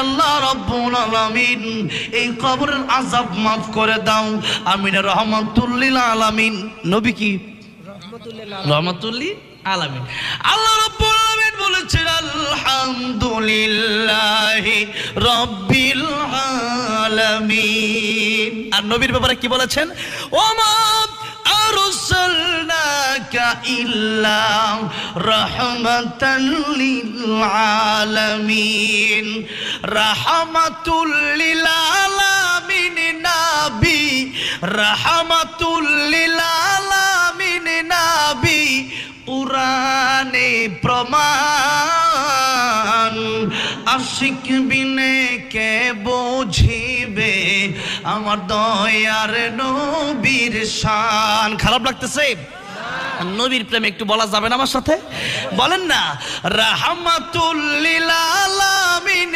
আল্লাহ রাব্বুল আলামিন এই কবরের আযাব maaf করে দাও। আমিন রাহমাতুল লিল আলামিন। নবী কি রাহমাতুল লিল আলামিন। আল্লাহ রাব্বুল আলামিন বলেছেন আলহামদুলিল্লাহি রাব্বিল আলামিন। আর নবীর ব্যাপারে কি বলেছেন? ওমা আরসালনাকা ইল্লা রাহমাতাল লিল আলামিন। রাহমাতুল লিল আলামিন নবী, রাহমাতুল লিল আলামিন নবী, কুরআনে প্রমাণ। আশিক বিনে কে বুঝিবে আমার দয়ার নবীর শান। খারাপ লাগতেছে? নবীর প্রেম একটু বলা যাবে না আমার সাথে? বলেন না, রাহমাতুল লিল আলামিন।